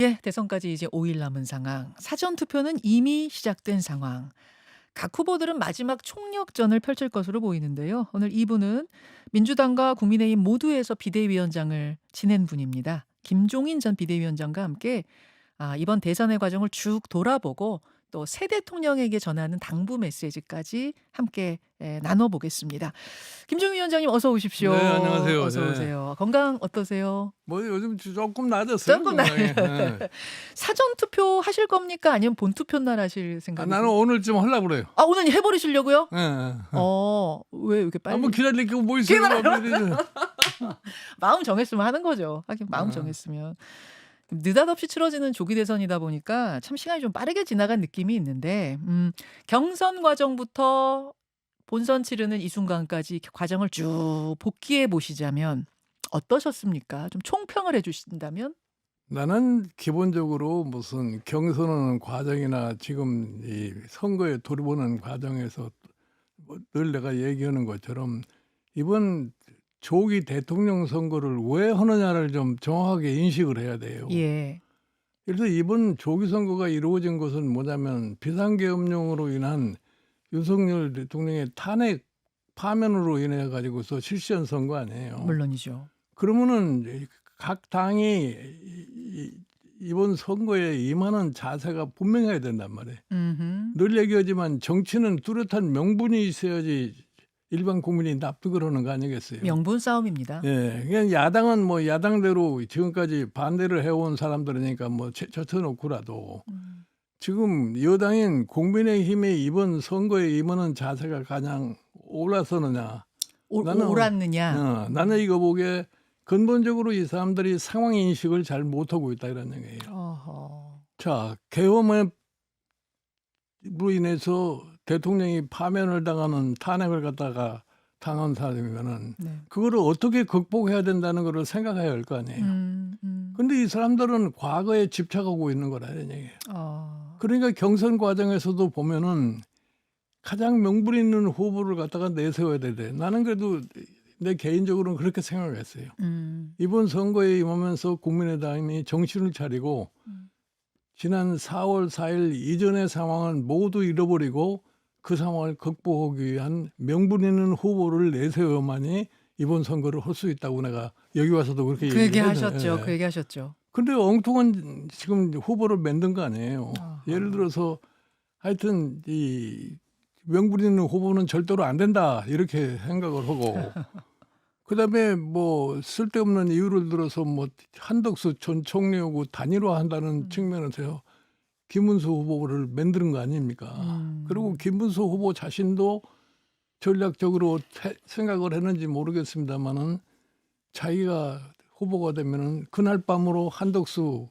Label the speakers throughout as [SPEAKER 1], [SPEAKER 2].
[SPEAKER 1] 예, 대선까지 이제 5일 남은 상황. 사전 투표는 이미 시작된 상황. 각 후보들은 마지막 총력전을 펼칠 것으로 보이는데요. 오늘 2부는 민주당과 국민의힘 모두에서 비대위원장을 지낸 분입니다. 김종인 전 비대위원장과 함께 이번 대선의 과정을 쭉 돌아보고 또 새 대통령에게 전하는 당부 메시지까지 함께 나눠보겠습니다. 김종인 위원장님 어서 오십시오.
[SPEAKER 2] 네, 안녕하세요.
[SPEAKER 1] 어서
[SPEAKER 2] 네.
[SPEAKER 1] 오세요. 건강 어떠세요?
[SPEAKER 2] 뭐 요즘 조금 낮았어요.
[SPEAKER 1] 조금
[SPEAKER 2] 건강이. 예.
[SPEAKER 1] 사전 투표 하실 겁니까? 아니면 본 투표 날 하실 생각이세요?
[SPEAKER 2] 나는 오늘쯤 하려고 그래요.
[SPEAKER 1] 오늘 해버리시려고요?
[SPEAKER 2] 예, 예.
[SPEAKER 1] 왜 이렇게 빨리?
[SPEAKER 2] 한번 기다릴 게 뭐 있어요.
[SPEAKER 1] 마음 정했으면 하는 거죠. 하긴 마음 정했으면. 느닷없이 치러지는 조기 대선이다 보니까 참 시간이 좀 빠르게 지나간 느낌이 있는데 경선 과정부터 본선 치르는 이 순간까지 과정을 쭉 복기해 보시자면 어떠셨습니까? 좀 총평을 해 주신다면?
[SPEAKER 2] 나는 기본적으로 무슨 경선하는 과정이나 지금 이 선거에 돌아보는 과정에서 뭐늘 내가 얘기하는 것처럼 이번 조기 대통령 선거를 왜 하느냐를 좀 정확하게 인식을 해야 돼요.
[SPEAKER 1] 예.
[SPEAKER 2] 그래서 이번 조기 선거가 이루어진 것은 뭐냐면 비상계엄령으로 인한 윤석열 대통령의 탄핵 파면으로 인해 가지고서 실시한 선거 아니에요.
[SPEAKER 1] 물론이죠.
[SPEAKER 2] 그러면은 각 당이 이번 선거에 임하는 자세가 분명해야 된단 말이에요.
[SPEAKER 1] 음흠.
[SPEAKER 2] 늘 얘기하지만 정치는 뚜렷한 명분이 있어야지 일반 국민이 납득을 하는 거 아니겠어요?
[SPEAKER 1] 명분 싸움입니다.
[SPEAKER 2] 예, 그냥 야당은 뭐 야당대로 지금까지 반대를 해온 사람들이니까 뭐 젖혀놓고라도 지금 여당인 국민의힘의 이번 선거에 임하는 자세가 가장 옳아서느냐?
[SPEAKER 1] 옳았느냐?
[SPEAKER 2] 나는 이거 보기에 근본적으로 이 사람들이 상황 인식을 잘 못하고 있다 이런 얘기예요.
[SPEAKER 1] 어허.
[SPEAKER 2] 자, 계엄으로 인해서 대통령이 파면을 당하는 탄핵을 갖다가 당한 사람이면은
[SPEAKER 1] 네.
[SPEAKER 2] 그거를 어떻게 극복해야 된다는 거를 생각해야 할 거 아니에요. 근데 이 사람들은 과거에 집착하고 있는 거라 이런 얘기예요. 그러니까 경선 과정에서도 보면은 가장 명분 있는 후보를 갖다가 내세워야 돼. 나는 그래도 내 개인적으로는 그렇게 생각했어요. 이번 선거에 임하면서 국민의당이 정신을 차리고 지난 4월 4일 이전의 상황은 모두 잃어버리고 그 상황을 극복하기 위한 명분 있는 후보를 내세워야만이 이번 선거를 할 수 있다고 내가 여기 와서도 그렇게
[SPEAKER 1] 그 얘기
[SPEAKER 2] 얘기했는데,
[SPEAKER 1] 하셨죠. 그 얘기 하셨죠.
[SPEAKER 2] 근데 엉뚱한 지금 후보를 만든 거 아니에요.
[SPEAKER 1] 아하.
[SPEAKER 2] 예를 들어서 하여튼 이 명분 있는 후보는 절대로 안 된다 이렇게 생각을 하고 그다음에 뭐 쓸데없는 이유를 들어서 뭐 한덕수 전 총리하고 단일화한다는 측면에서요. 김문수 후보를 만드는 거 아닙니까? 그리고 김문수 후보 자신도 전략적으로 생각을 했는지 모르겠습니다만은 자기가 후보가 되면은 그날 밤으로 한덕수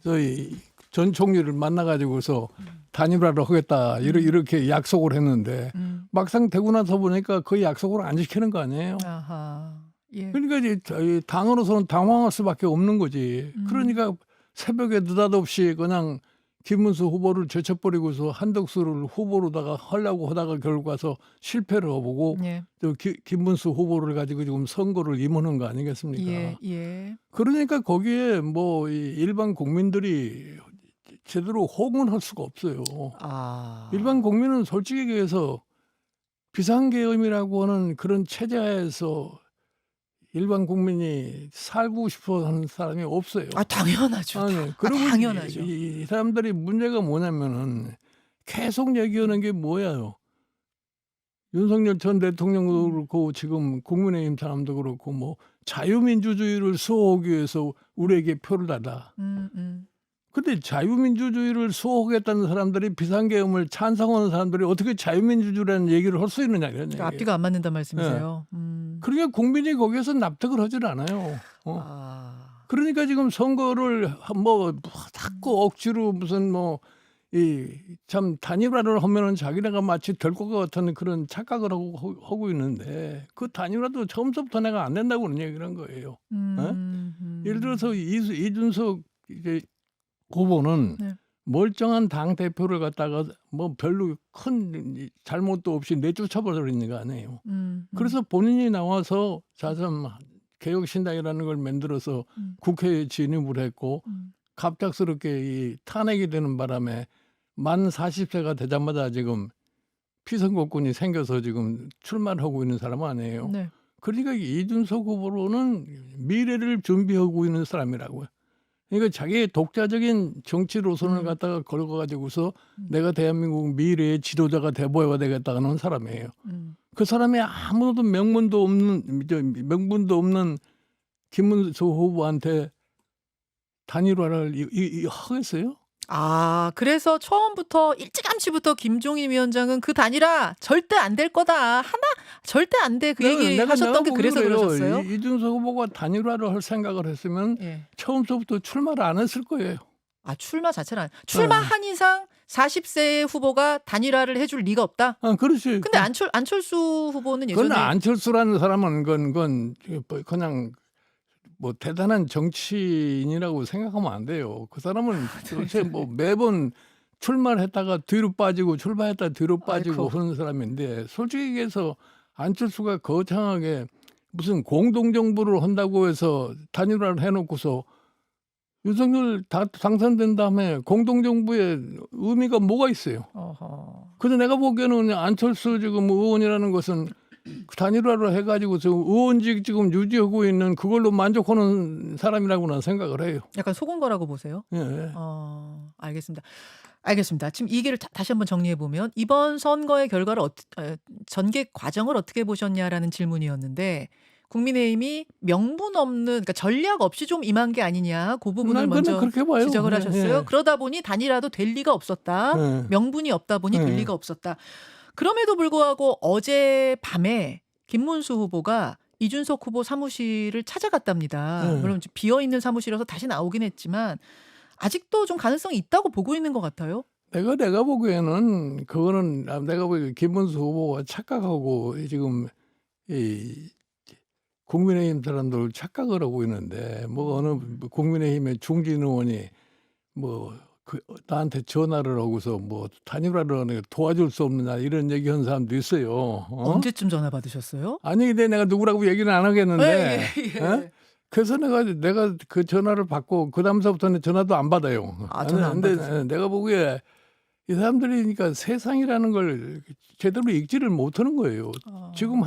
[SPEAKER 2] 저희 전 총리를 만나가지고서 단일화를 하겠다 이렇게 약속을 했는데 막상 되고 나서 보니까 그 약속을 안 지키는 거 아니에요?
[SPEAKER 1] 아하. 예.
[SPEAKER 2] 그러니까 이제 당으로서는 당황할 수밖에 없는 거지. 그러니까 새벽에 느닷없이 그냥 김문수 후보를 제쳐버리고서 한덕수를 후보로다가 하려고 하다가 결국 가서 실패를 해보고
[SPEAKER 1] 예.
[SPEAKER 2] 또 김문수 후보를 가지고 지금 선거를 임하는 거 아니겠습니까?
[SPEAKER 1] 예. 예.
[SPEAKER 2] 그러니까 거기에 뭐 이 일반 국민들이 제대로 호응을 할 수가 없어요. 일반 국민은 솔직히 얘기해서 비상계엄이라고 하는 그런 체제하에서 일반 국민이 살고 싶어 하는 사람이 없어요.
[SPEAKER 1] 당연하죠.
[SPEAKER 2] 그리고
[SPEAKER 1] 당연하죠.
[SPEAKER 2] 이 사람들이 문제가 뭐냐면은 계속 얘기하는 게 뭐예요? 윤석열 전 대통령도 그렇고 지금 국민의힘 사람도 그렇고 뭐 자유민주주의를 수호하기 위해서 우리에게 표를 달라. 근데 자유민주주의를 수호하겠다는 사람들이 비상계엄을 찬성하는 사람들이 어떻게 자유민주주의라는 얘기를 할 수 있느냐 이런 얘기예요.
[SPEAKER 1] 앞뒤가 안 맞는단 말씀이세요.
[SPEAKER 2] 그러니까 국민이 거기에서 납득을 하질 않아요. 그러니까 지금 선거를 뭐 자꾸 억지로 무슨 뭐 이 참 단일화를 하면은 자기네가 마치 될 것 같은 그런 착각을 하고 있는데 그 단일화도 처음부터 내가 안 된다고 그런 얘기를 한 거예요. 예를 들어서 이준석 이제 후보는
[SPEAKER 1] 네.
[SPEAKER 2] 멀쩡한 당 대표를 갖다가 뭐 별로 큰 잘못도 없이 내쫓아버리는 거 아니에요. 그래서 본인이 나와서 자선 개혁신당이라는 걸 만들어서 국회에 진입을 했고 갑작스럽게 이 탄핵이 되는 바람에 만 40세가 되자마자 지금 피선거권이 생겨서 지금 출마를 하고 있는 사람 아니에요.
[SPEAKER 1] 네.
[SPEAKER 2] 그러니까 이준석 후보로는 미래를 준비하고 있는 사람이라고요. 그러니까 자기의 독자적인 정치 노선을
[SPEAKER 1] 음.
[SPEAKER 2] 갖다가 걸어가지고서
[SPEAKER 1] 음.
[SPEAKER 2] 내가 대한민국 미래의 지도자가 돼보여야 되겠다는 사람이에요.
[SPEAKER 1] 음.
[SPEAKER 2] 그 사람이 아무도 명분도 없는 김문수 후보한테 단일화를 하겠어요?
[SPEAKER 1] 아, 그래서 처음부터 일찌감치부터 김종인 위원장은 그 단일화 절대 안 될 거다. 하나 절대 안 돼. 그 얘기 하셨던 게 그래서
[SPEAKER 2] 보기로 그래요.
[SPEAKER 1] 그러셨어요?
[SPEAKER 2] 이준석 후보가 단일화를 할 생각을 했으면
[SPEAKER 1] 예.
[SPEAKER 2] 처음부터 출마를 안 했을 거예요.
[SPEAKER 1] 아, 출마 자체는 출마한 이상 40세 후보가 단일화를 해줄 리가 없다.
[SPEAKER 2] 그렇지.
[SPEAKER 1] 근데 안철수 후보는
[SPEAKER 2] 그건
[SPEAKER 1] 예전에
[SPEAKER 2] 안철수라는 사람은 그건 그냥 뭐 대단한 정치인이라고 생각하면 안 돼요. 그 사람은 도대체 뭐 매번 출마를 했다가 뒤로 빠지고 출마했다 뒤로 빠지고
[SPEAKER 1] 아이고.
[SPEAKER 2] 그런 사람인데 솔직히 얘기해서 안철수가 거창하게 무슨 공동정부를 한다고 해서 단일화를 해놓고서 윤석열 당선된 다음에 공동정부의 의미가 뭐가 있어요?
[SPEAKER 1] 어허.
[SPEAKER 2] 그래서 내가 보기에는 안철수 지금 의원이라는 것은 단일화를 해가지고 지금 의원직 지금 유지하고 있는 그걸로 만족하는 사람이라고 는 생각을 해요.
[SPEAKER 1] 약간 속은 거라고 보세요?
[SPEAKER 2] 예.
[SPEAKER 1] 알겠습니다. 알겠습니다. 지금 이 얘기를 다시 한번 정리해 보면 이번 선거의 결과를 전개 과정을 어떻게 보셨냐라는 질문이었는데 국민의힘이 명분 없는 그러니까 전략 없이 좀 임한 게 아니냐 그 부분을
[SPEAKER 2] 난
[SPEAKER 1] 먼저
[SPEAKER 2] 그렇게 봐요.
[SPEAKER 1] 지적을
[SPEAKER 2] 예,
[SPEAKER 1] 하셨어요.
[SPEAKER 2] 예.
[SPEAKER 1] 그러다 보니 단일화도 될 리가 없었다.
[SPEAKER 2] 예.
[SPEAKER 1] 명분이 없다 보니 될
[SPEAKER 2] 예.
[SPEAKER 1] 리가 없었다. 그럼에도 불구하고 어제 밤에 김문수 후보가 이준석 후보 사무실을 찾아갔답니다.
[SPEAKER 2] 예.
[SPEAKER 1] 물론 비어 있는 사무실이라서 다시 나오긴 했지만 아직도 좀 가능성이 있다고 보고 있는 것 같아요.
[SPEAKER 2] 내가 보기에는 그거는 내가 보기에 김문수 후보가 착각하고 지금 이 국민의힘 사람들 착각을 하고 있는데 뭐 어느 국민의힘의 중진 의원이 뭐 나한테 전화를 하고서 뭐 단일화를 하는 게 도와줄 수 없느냐 이런 얘기한 사람도 있어요.
[SPEAKER 1] 언제쯤 전화 받으셨어요?
[SPEAKER 2] 아니 근데 내가 누구라고 얘기는 안 하겠는데
[SPEAKER 1] 예.
[SPEAKER 2] 어? 그래서 내가 그 전화를 받고 그 다음서부터는 전화도 안 받아요.
[SPEAKER 1] 전화 안
[SPEAKER 2] 근데
[SPEAKER 1] 받으세요?
[SPEAKER 2] 내가 보기에 이 사람들이 그러니까 세상이라는 걸 제대로 읽지를 못하는 거예요. 지금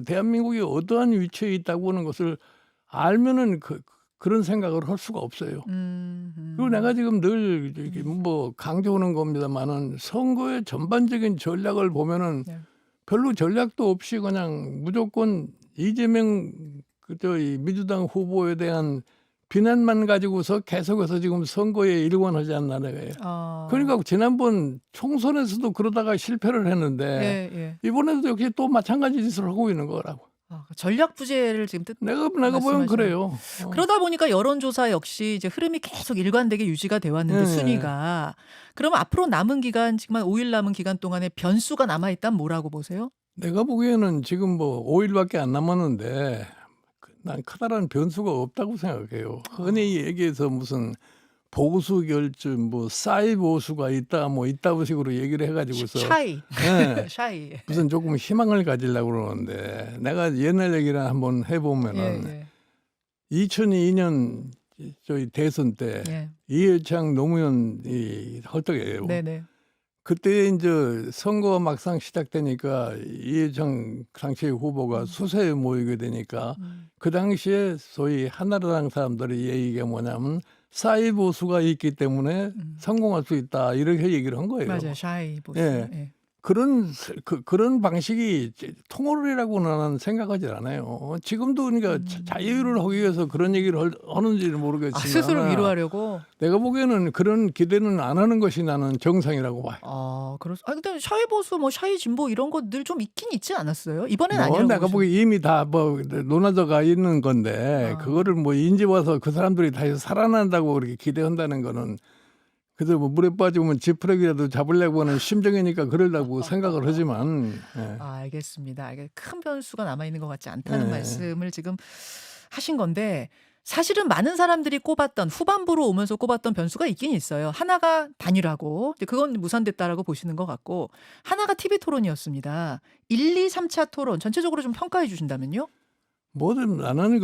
[SPEAKER 2] 대한민국이 어떠한 위치에 있다고 하는 것을 알면은 그런 생각을 할 수가 없어요. 그리고 내가 지금 늘 이렇게 뭐 강조하는 겁니다만은 선거의 전반적인 전략을 보면은
[SPEAKER 1] 네.
[SPEAKER 2] 별로 전략도 없이 그냥 무조건 이재명 이 민주당 후보에 대한 비난만 가지고서 계속해서 지금 선거에 일관하지 않나 거예요. 그러니까 지난번 총선에서도 그러다가 실패를 했는데
[SPEAKER 1] 예.
[SPEAKER 2] 이번에도 역시 또 마찬가지 짓을 하고 있는 거라고.
[SPEAKER 1] 전략 부재를 지금
[SPEAKER 2] 내가 보면 그래요.
[SPEAKER 1] 그러다 보니까 여론조사 역시 이제 흐름이 계속 일관되게 유지가 돼 왔는데
[SPEAKER 2] 네.
[SPEAKER 1] 순위가 그러면 앞으로 남은 기간 지금 한 5일 남은 기간 동안에 변수가 남아 있다면 뭐라고 보세요?
[SPEAKER 2] 내가 보기에는 지금 뭐 5일밖에 안 남았는데 난 커다란 변수가 없다고 생각해요. 흔히 얘기해서 무슨 보수 결집, 뭐 싸이 보수가 있다, 뭐 있다고 식으로 얘기를 해가지고서
[SPEAKER 1] 샤이.
[SPEAKER 2] 네.
[SPEAKER 1] 샤이.
[SPEAKER 2] 무슨 조금 희망을 가지려고 그러는데 내가 옛날 얘기를 한번 해보면은 2002년 저희 대선 때 이해창 노무현이 헐떡해요.
[SPEAKER 1] 네네.
[SPEAKER 2] 그때 이제 선거가 막상 시작되니까 이해창 당시 후보가 수세에 모이게 되니까 그 당시에 소위 한나라당 사람들이 얘기가 뭐냐면 싸이 보수가 있기 때문에 성공할 수 있다 이렇게 얘기를 한 거예요.
[SPEAKER 1] 맞아요. 샤이 보수.
[SPEAKER 2] 예. 그런 방식이 통합이라고 나는 생각하지 않아요. 지금도 그러니까 자유를 하기 위해서 그런 얘기를 하는지는 모르겠지만
[SPEAKER 1] 스스로 위로하려고.
[SPEAKER 2] 내가 보기에는 그런 기대는 안 하는 것이 나는 정상이라고 봐요.
[SPEAKER 1] 근데 샤이 보수, 뭐 샤이 진보 이런 거 늘 좀 있긴 있지 않았어요? 이번엔 아니라고.
[SPEAKER 2] 내가 보기에 이미 다 뭐 논하져가 있는 건데 그거를 뭐 인지와서 그 사람들이 다시 살아난다고 그렇게 기대한다는 거는. 그래서 뭐 물에 빠지면 지푸레기라도 잡으려고 하는 심정이니까 그러려고 생각을 하지만.
[SPEAKER 1] 알겠습니다. 이게 큰 변수가 남아있는 것 같지 않다는 말씀을 지금 하신 건데 사실은 많은 사람들이 꼽았던 후반부로 오면서 꼽았던 변수가 있긴 있어요. 하나가 단일화고 그건 무산됐다라고 보시는 것 같고 하나가 TV 토론이었습니다. 1, 2, 3차 토론 전체적으로 좀 평가해 주신다면요?
[SPEAKER 2] 뭐든 나는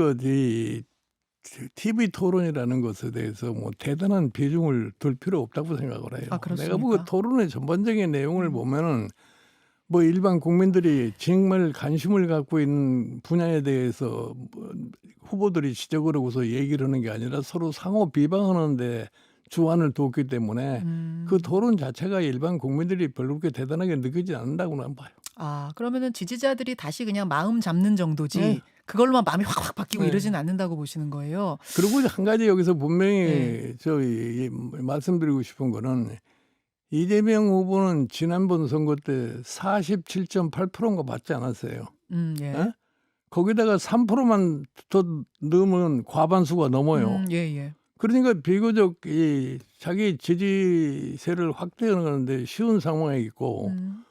[SPEAKER 2] TV 토론이라는 것에 대해서 뭐 대단한 비중을 둘 필요 없다고 생각을 해요.
[SPEAKER 1] 아,
[SPEAKER 2] 내가 보고
[SPEAKER 1] 그렇습니까?
[SPEAKER 2] 토론의 전반적인 내용을 보면은 뭐 일반 국민들이 정말 관심을 갖고 있는 분야에 대해서 뭐 후보들이 지적을 하고서 얘기를 하는 게 아니라 서로 상호 비방하는데 주안을 뒀기 때문에 그
[SPEAKER 1] 음.
[SPEAKER 2] 토론 자체가 일반 국민들이 별로 그렇게 대단하게 느끼지 않는다고 나는 봐요.
[SPEAKER 1] 아, 그러면은 지지자들이 다시 그냥 마음 잡는 정도지
[SPEAKER 2] 네.
[SPEAKER 1] 그걸로만 마음이 확확 바뀌고
[SPEAKER 2] 네.
[SPEAKER 1] 이러지는 않는다고 보시는 거예요.
[SPEAKER 2] 그리고 한 가지 여기서 분명히
[SPEAKER 1] 네.
[SPEAKER 2] 말씀드리고 싶은 거는 이재명 후보는 지난번 선거 때 47.8%인가 받지 않았어요.
[SPEAKER 1] 예.
[SPEAKER 2] 예? 거기다가 3%만 더 넣으면 과반수가 넘어요.
[SPEAKER 1] 예.
[SPEAKER 2] 그러니까 비교적 자기 지지세를 확대하는 건데 쉬운 상황에 있고
[SPEAKER 1] 음.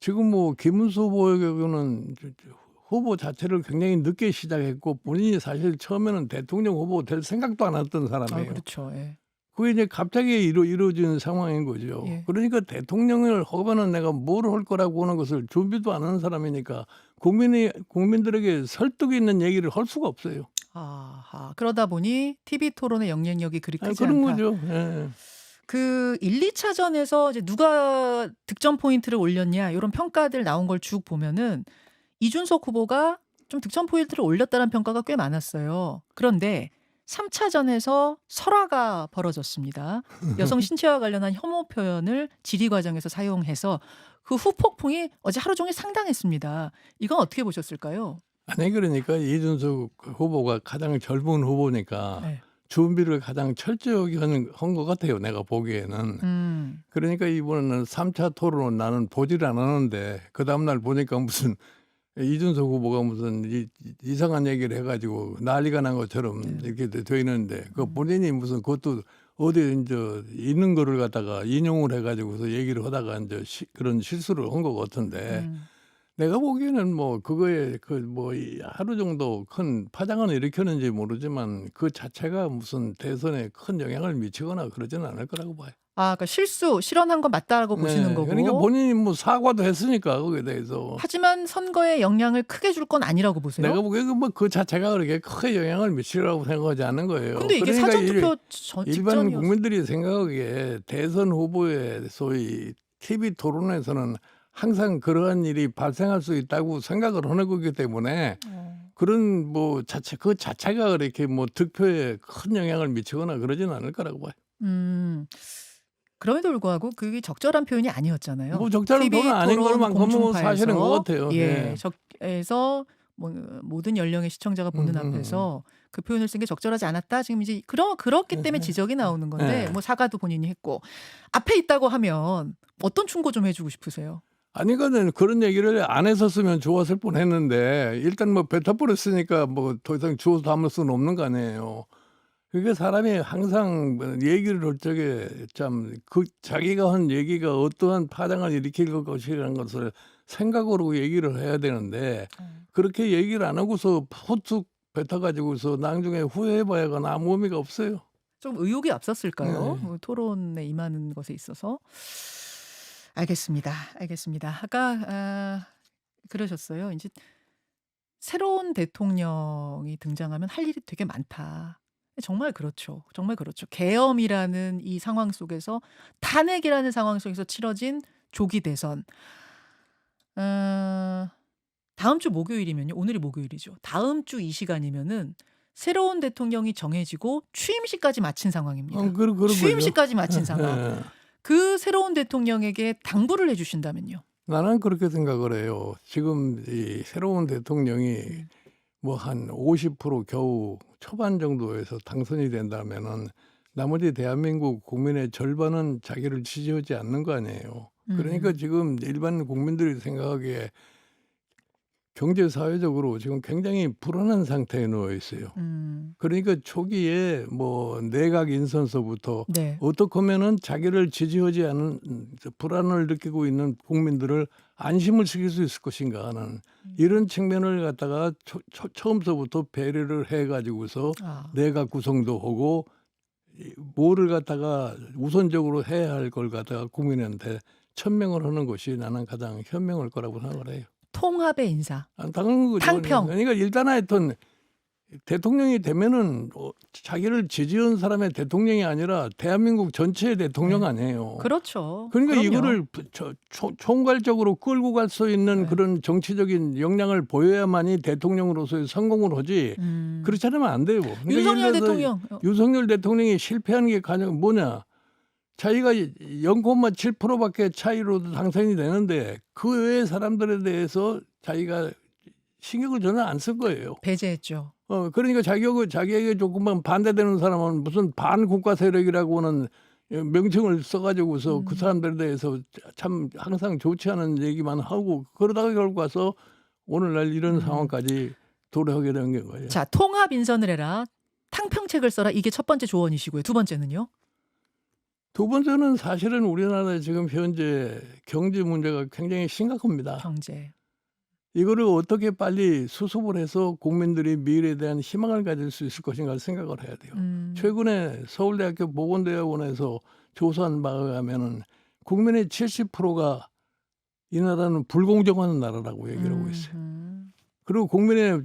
[SPEAKER 2] 지금 뭐 김문수 후보의 경우는 후보 자체를 굉장히 늦게 시작했고 본인이 사실 처음에는 대통령 후보 될 생각도 안 했던
[SPEAKER 1] 아,
[SPEAKER 2] 사람이에요.
[SPEAKER 1] 그렇죠. 예.
[SPEAKER 2] 그게 이제 갑자기 이루어진 상황인 거죠.
[SPEAKER 1] 예.
[SPEAKER 2] 그러니까 대통령을 하면은 내가 뭘 할 거라고 하는 것을 준비도 안 하는 사람이니까 국민들에게 설득 있는 얘기를 할 수가 없어요.
[SPEAKER 1] 아하. 그러다 보니 TV 토론의 영향력이 그리 크지
[SPEAKER 2] 그런
[SPEAKER 1] 않다.
[SPEAKER 2] 거죠. 예.
[SPEAKER 1] 그 1, 2차전에서 이제 누가 득점 포인트를 올렸냐 이런 평가들 나온 걸 쭉 보면은 이준석 후보가 좀 득점 포인트를 올렸다는 평가가 꽤 많았어요. 그런데 3차전에서 설화가 벌어졌습니다. 여성 신체와 관련한 혐오 표현을 질의 과정에서 사용해서 그 후폭풍이 어제 하루 종일 상당했습니다. 이건 어떻게 보셨을까요?
[SPEAKER 2] 아니 그러니까 이준석 후보가 가장 젊은 후보니까
[SPEAKER 1] 네.
[SPEAKER 2] 준비를 가장 철저하게 한 것 같아요. 내가 보기에는. 그러니까 이번에는 3차 토론은 나는 보질 않았는데 그 다음날 보니까 무슨 이준석 후보가 무슨 이상한 얘기를 해가지고 난리가 난 것처럼
[SPEAKER 1] 네.
[SPEAKER 2] 이렇게 돼 있는데 그 본인이 무슨 그것도 어디 이제 있는 거를 갖다가 인용을 해가지고서 얘기를 하다가 이제 그런 실수를 한 것 같은데 내가 보기에는 뭐 그거에 그 뭐 하루 정도 큰 파장은 일으켰는지 모르지만 그 자체가 무슨 대선에 큰 영향을 미치거나 그러지는 않을 거라고 봐요.
[SPEAKER 1] 아, 그러니까 실언한 건 맞다라고 보시는 거고.
[SPEAKER 2] 그러니까 본인이 뭐 사과도 했으니까 거기에 대해서.
[SPEAKER 1] 하지만 선거에 영향을 크게 줄 건 아니라고 보세요?
[SPEAKER 2] 내가 보기에 뭐 그 자체가 그렇게 크게 영향을 미치라고 생각하지 않는 거예요.
[SPEAKER 1] 근데 이게
[SPEAKER 2] 그러니까
[SPEAKER 1] 사전투표
[SPEAKER 2] 일반
[SPEAKER 1] 직전이어서.
[SPEAKER 2] 국민들이 생각하기에 대선 후보의 소위 TV 토론에서는 항상 그러한 일이 발생할 수 있다고 생각을 하는 거기 때문에 그런 뭐 그 자체가 그렇게 뭐 득표에 큰 영향을 미치거나 그러지는 않을 거라고 봐요.
[SPEAKER 1] 그럼에도 불구하고 그게 적절한 표현이 아니었잖아요.
[SPEAKER 2] 뭐 적절한
[SPEAKER 1] TV
[SPEAKER 2] 표현은 아닌
[SPEAKER 1] 토론
[SPEAKER 2] 것만큼은 사실은 것 같아요.
[SPEAKER 1] 예,
[SPEAKER 2] 예.
[SPEAKER 1] 에서 뭐 모든 연령의 시청자가 보는 앞에서 그 표현을 쓴 게 적절하지 않았다. 지금 이제 그렇기 때문에 지적이 나오는 건데
[SPEAKER 2] 네.
[SPEAKER 1] 뭐 사과도 본인이 했고 앞에 있다고 하면 어떤 충고 좀 해주고 싶으세요?
[SPEAKER 2] 아니 그런 얘기를 안 했었으면 좋았을 뻔했는데 일단 뭐 뱉어버렸으니까 뭐 더 이상 주워 담을 수는 없는 거 아니에요. 그게 사람이 항상 뭐 얘기를 할 적에 참 그 자기가 한 얘기가 어떠한 파장을 일으킬 것이라는 것을 생각으로 얘기를 해야 되는데 그렇게 얘기를 안 하고서 후툭 뱉어가지고서 나중에 후회해봐야거나 아무 의미가 없어요.
[SPEAKER 1] 좀 의욕이 앞섰을까요?
[SPEAKER 2] 네.
[SPEAKER 1] 뭐 토론에 임하는 것에 있어서. 알겠습니다. 아까 그러셨어요. 이제 새로운 대통령이 등장하면 할 일이 되게 많다. 정말 그렇죠. 계엄이라는 이 상황 속에서 탄핵이라는 상황 속에서 치러진 조기 대선. 다음 주 목요일이면요. 오늘이 목요일이죠. 다음 주 이 시간이면은 새로운 대통령이 정해지고 취임식까지 마친 상황입니다.
[SPEAKER 2] 그런 거죠.
[SPEAKER 1] 취임식까지 마친 상황.
[SPEAKER 2] 예.
[SPEAKER 1] 그 새로운 대통령에게 당부를 해주신다면요.
[SPEAKER 2] 나는 그렇게 생각을 해요. 지금 이 새로운 대통령이 뭐 한 50% 겨우 초반 정도에서 당선이 된다면은 나머지 대한민국 국민의 절반은 자기를 지지하지 않는 거 아니에요. 그러니까 지금 일반 국민들이 생각하기에 경제 사회적으로 지금 굉장히 불안한 상태에 놓여 있어요. 그러니까 초기에 뭐 내각 인선서부터
[SPEAKER 1] 네.
[SPEAKER 2] 어떻게 하면은 자기를 지지하지 않은 불안을 느끼고 있는 국민들을 안심을 시킬 수 있을 것인가 하는 이런 측면을 갖다가 처음서부터 배려를 해가지고서 내각 구성도 하고 뭐를 갖다가 우선적으로 해야 할 걸 갖다가 국민한테 천명을 하는 것이 나는 가장 현명할 거라고 생각을 해요.
[SPEAKER 1] 통합의 인사.
[SPEAKER 2] 당연한 거죠.
[SPEAKER 1] 탕평.
[SPEAKER 2] 그러니까 일단 하여튼 대통령이 되면은 자기를 지지한 사람의 대통령이 아니라 대한민국 전체의 대통령
[SPEAKER 1] 네.
[SPEAKER 2] 아니에요.
[SPEAKER 1] 그렇죠.
[SPEAKER 2] 그러니까
[SPEAKER 1] 그럼요.
[SPEAKER 2] 이거를 총괄적으로 끌고 갈 수 있는
[SPEAKER 1] 네.
[SPEAKER 2] 그런 정치적인 역량을 보여야만이 대통령으로서의 성공을 하지. 그렇지 않으면 안 돼요. 그러니까
[SPEAKER 1] 윤석열
[SPEAKER 2] 예를 들어서
[SPEAKER 1] 대통령.
[SPEAKER 2] 윤석열 대통령이 실패하는 게 가장 뭐냐? 자기가 0,7%밖에 차이로 당선이 되는데 그 외의 사람들에 대해서 자기가 신경을 전혀 안 쓸 거예요.
[SPEAKER 1] 배제했죠.
[SPEAKER 2] 그러니까 자기에게 조금만 반대되는 사람은 무슨 반국가 세력이라고는 명칭을 써가지고서 그 사람들에 대해서 참 항상 좋지 않은 얘기만 하고 그러다가 결국 가서 오늘날 이런 상황까지 도래하게 된 거예요.
[SPEAKER 1] 자, 통합 인선을 해라. 탕평책을 써라. 이게 첫 번째 조언이시고요. 두 번째는요?
[SPEAKER 2] 두 번째는 사실은 우리나라의 지금 현재 경제 문제가 굉장히 심각합니다.
[SPEAKER 1] 경제.
[SPEAKER 2] 이거를 어떻게 빨리 수습을 해서 국민들이 미래에 대한 희망을 가질 수 있을 것인가 생각을 해야 돼요. 최근에 서울대학교 보건대학원에서 조사한 바에 의하면은 국민의 70%가 이 나라는 불공정한 나라라고 얘기를 하고 있어요. 그리고 국민의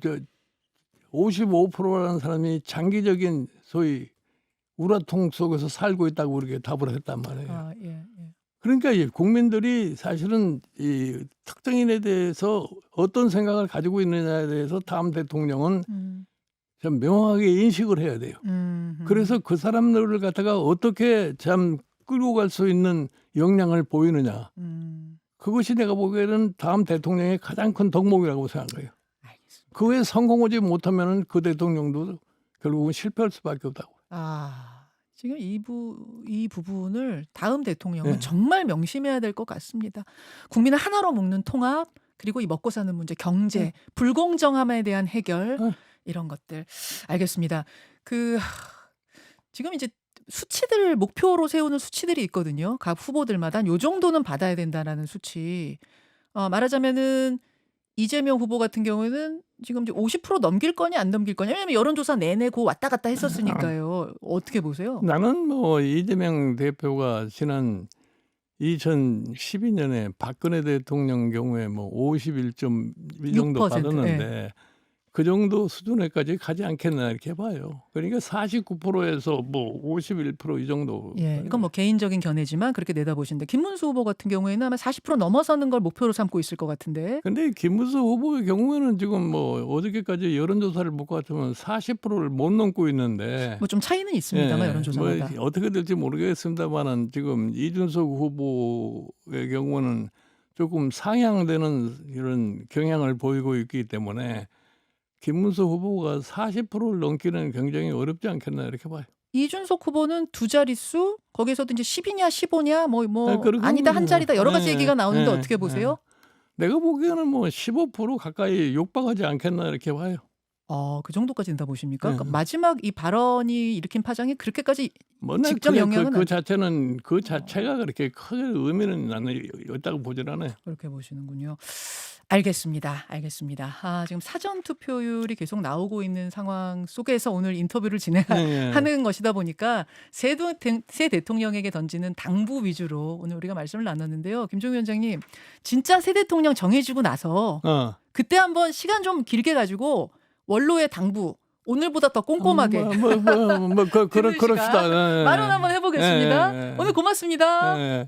[SPEAKER 2] 55%라는 사람이 장기적인 소위 우라통 속에서 살고 있다고 이렇게 답을 했단 말이에요.
[SPEAKER 1] 아, 예.
[SPEAKER 2] 그러니까 이 국민들이 사실은 이 특정인에 대해서 어떤 생각을 가지고 있느냐에 대해서 다음 대통령은 좀 명확하게 인식을 해야 돼요. 그래서 그 사람들을 갖다가 어떻게 참 끌고 갈 수 있는 역량을 보이느냐. 그것이 내가 보기에는 다음 대통령의 가장 큰 덕목이라고 생각해요.
[SPEAKER 1] 알겠습니다.
[SPEAKER 2] 그 외에 성공하지 못하면 그 대통령도 결국은 실패할 수밖에 없다고.
[SPEAKER 1] 지금 이 부분을 다음 대통령은
[SPEAKER 2] 네.
[SPEAKER 1] 정말 명심해야 될 것 같습니다. 국민을 하나로 묶는 통합, 그리고 이 먹고 사는 문제, 경제, 불공정함에 대한 해결, 이런 것들. 알겠습니다. 지금 이제 수치들, 목표로 세우는 수치들이 있거든요. 각 후보들마다 요 정도는 받아야 된다라는 수치. 말하자면은 이재명 후보 같은 경우에는 지금 이제 50% 넘길 거냐 안 넘길 거냐. 왜냐면 여론조사 내내 고 왔다 갔다 했었으니까요. 어떻게 보세요?
[SPEAKER 2] 나는 뭐 이재명 대표가 지난 2012년에 박근혜 대통령 경우에 뭐 51.1 정도
[SPEAKER 1] 6%,
[SPEAKER 2] 받았는데 그 정도 수준에까지 가지 않겠나 이렇게 봐요. 그러니까 49%에서 뭐 51% 이 정도.
[SPEAKER 1] 예, 이건 뭐 개인적인 견해지만 그렇게 내다보시는데 김문수 후보 같은 경우에는 아마 40% 넘어서는 걸 목표로 삼고 있을 것 같은데.
[SPEAKER 2] 근데 김문수 후보의 경우에는 지금 뭐 어저께까지 여론조사를 볼 것 같으면 40%를 못 넘고 있는데.
[SPEAKER 1] 뭐 좀 차이는 있습니다만 여론조사마다.
[SPEAKER 2] 뭐 어떻게 될지 모르겠습니다만은 지금 이준석 후보의 경우는 조금 상향되는 이런 경향을 보이고 있기 때문에 김문수 후보가 40%를 넘기는 굉장히 어렵지 않겠나 이렇게 봐요.
[SPEAKER 1] 이준석 후보는 두 자릿수, 거기서도 이제 10이냐 15냐
[SPEAKER 2] 그리고
[SPEAKER 1] 아니다 한
[SPEAKER 2] 뭐,
[SPEAKER 1] 자리다 여러 가지 얘기가 나오는데 어떻게 보세요?
[SPEAKER 2] 내가 보기에는 뭐 15% 가까이 육박하지 않겠나 이렇게 봐요.
[SPEAKER 1] 그 정도까지 된다 보십니까? 그러니까 마지막 이 발언이 일으킨 파장이 그렇게까지
[SPEAKER 2] 뭐
[SPEAKER 1] 직접 영향은
[SPEAKER 2] 그 자체는 그 자체가 그렇게 크게 의미는 나는 있다고 보질 않아요.
[SPEAKER 1] 그렇게 보시는군요. 알겠습니다. 지금 사전 투표율이 계속 나오고 있는 상황 속에서 오늘 인터뷰를 진행하는 것이다 보니까 새 대통령에게 던지는 당부 위주로 오늘 우리가 말씀을 나눴는데요. 김종인 위원장님, 진짜 새 대통령 정해지고 나서 그때 한번 시간 좀 길게 가지고 원로의 당부 오늘보다 더 꼼꼼하게
[SPEAKER 2] 그럽시다.
[SPEAKER 1] 마련 한번 해보겠습니다. 오늘 고맙습니다.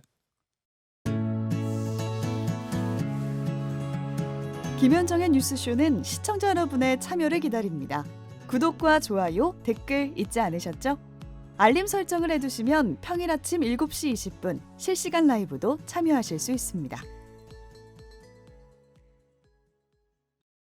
[SPEAKER 3] 김현정의 뉴스쇼는 시청자 여러분의 참여를 기다립니다. 구독과 좋아요, 댓글 잊지 않으셨죠? 알림 설정을 해두시면 평일 아침 7시 20분 실시간 라이브도 참여하실 수 있습니다.